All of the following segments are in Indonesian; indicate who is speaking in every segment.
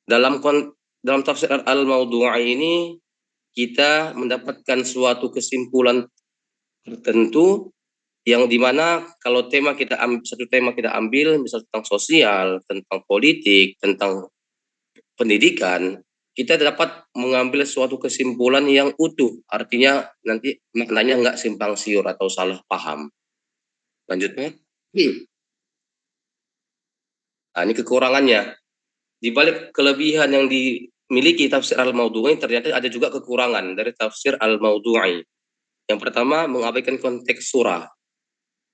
Speaker 1: Dalam dalam tafsir al-mawdu'i ini kita mendapatkan suatu kesimpulan tertentu yang dimana kalau satu tema kita ambil, misal tentang sosial, tentang politik, tentang pendidikan, kita dapat mengambil suatu kesimpulan yang utuh. Artinya nanti maknanya nggak simpang siur atau salah paham. Lanjutnya. Nah, ini kekurangannya. Di balik kelebihan yang dimiliki tafsir al-mawdu'i, ternyata ada juga kekurangan dari tafsir al-mawdu'i. Yang pertama, mengabaikan konteks surah,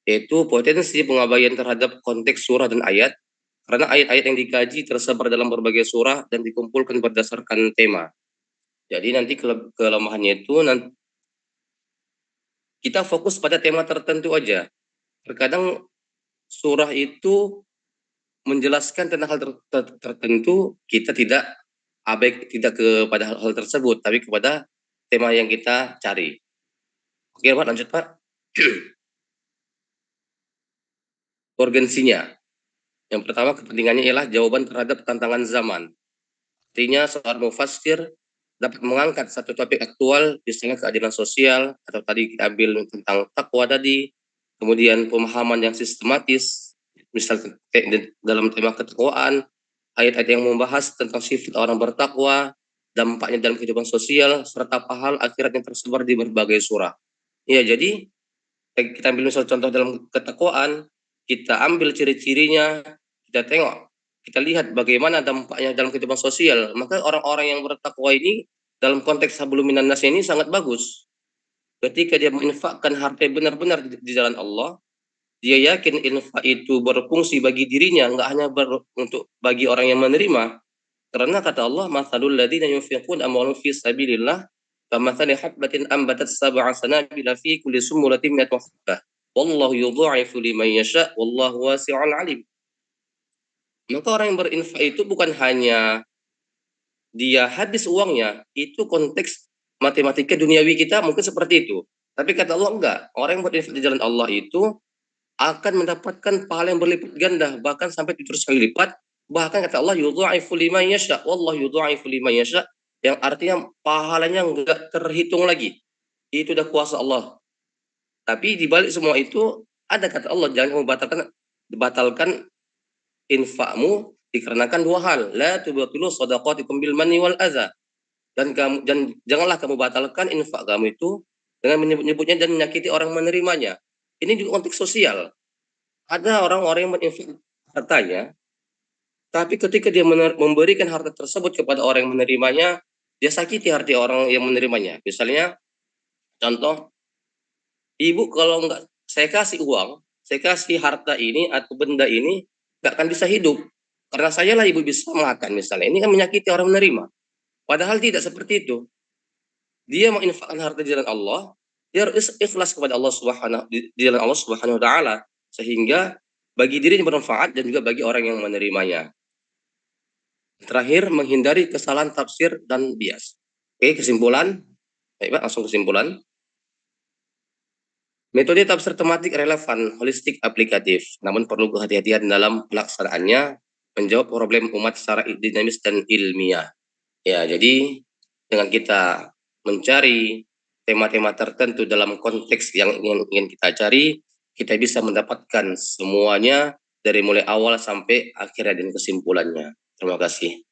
Speaker 1: yaitu potensi pengabaian terhadap konteks surah dan ayat, karena ayat-ayat yang dikaji tersebar dalam berbagai surah dan dikumpulkan berdasarkan tema. Jadi nanti kelemahannya itu nanti kita fokus pada tema tertentu aja. Terkadang surah itu menjelaskan tentang hal tertentu, kita tidak kepada hal tersebut, tapi kepada tema yang kita cari. Oke, Pak, lanjut, Pak. Urgensinya. Yang pertama, kepentingannya ialah jawaban terhadap tantangan zaman. Artinya, seorang mufassir dapat mengangkat satu topik aktual, misalnya keadilan sosial, atau tadi kita ambil tentang takwa tadi, kemudian pemahaman yang sistematis, misalnya dalam tema ketakwaan, ayat-ayat yang membahas tentang sifat orang bertakwa, dampaknya dalam kehidupan sosial, serta pahala akhirat yang tersebar di berbagai surah. Ya, jadi kita ambil misal contoh dalam ketakwaan, kita ambil ciri-cirinya, kita tengok, kita lihat bagaimana dampaknya dalam kehidupan sosial. Maka orang-orang yang bertakwa ini dalam konteks hablum minan nas ini sangat bagus. Ketika dia menginfakkan harta benar-benar di jalan Allah, dia yakin infak itu berfungsi bagi dirinya, enggak hanya untuk bagi orang yang menerima. Karena kata Allah, "Matsalul ladzina yunfiquna amwalahum fi sabilillah kamatsali habbatin ambatat sab'a sanabila fi kulli sumbulatin mi'atu habbah. Wallahu yudha'ifu liman yasha' wallahu wasi'un 'alim." Maka orang yang berinfak itu bukan hanya dia habis uangnya, itu konteks matematika duniawi kita mungkin seperti itu. Tapi kata Allah enggak, orang yang berinfak di jalan Allah itu akan mendapatkan pahala yang berlipat ganda, bahkan sampai 700 kali lipat. Bahkan kata Allah, yudha'ifu liman yasha, wallahu yudha'ifu liman yasha, yang artinya pahalanya enggak terhitung lagi. Itu udah kuasa Allah. Tapi di balik semua itu ada kata Allah, jangan kamu batalkan infakmu dikarenakan dua hal. La tubtilu shadaqatikum bil manni wal adza. Dan janganlah kamu batalkan infak kamu itu dengan menyebut-nyebutnya dan menyakiti orang menerimanya. Ini juga konteks sosial. Ada orang-orang yang menginfak hartanya, tapi ketika dia memberikan harta tersebut kepada orang yang menerimanya, dia sakiti hati orang yang menerimanya. Misalnya, contoh, ibu kalau nggak saya kasih uang, saya kasih harta ini atau benda ini, nggak akan bisa hidup. Karena saya lah ibu bisa makan misalnya. Ini kan menyakiti orang menerima. Padahal tidak seperti itu. Dia menginfakkan harta di jalan Allah, dia harus ikhlas kepada Allah Subhanahu di jalan Allah Subhanahu wa taala, sehingga bagi dirinya bermanfaat dan juga bagi orang yang menerimanya. Terakhir, menghindari kesalahan tafsir dan bias. Oke, kesimpulan. Baik, Pak, langsung kesimpulan. Metode tafsir tematik relevan, holistik, aplikatif, namun perlu kehati-hatian dalam pelaksanaannya, menjawab problem umat secara dinamis dan ilmiah. Ya, jadi dengan kita mencari tema-tema tertentu dalam konteks yang ingin kita cari, kita bisa mendapatkan semuanya dari mulai awal sampai akhirnya dan kesimpulannya. Terima kasih.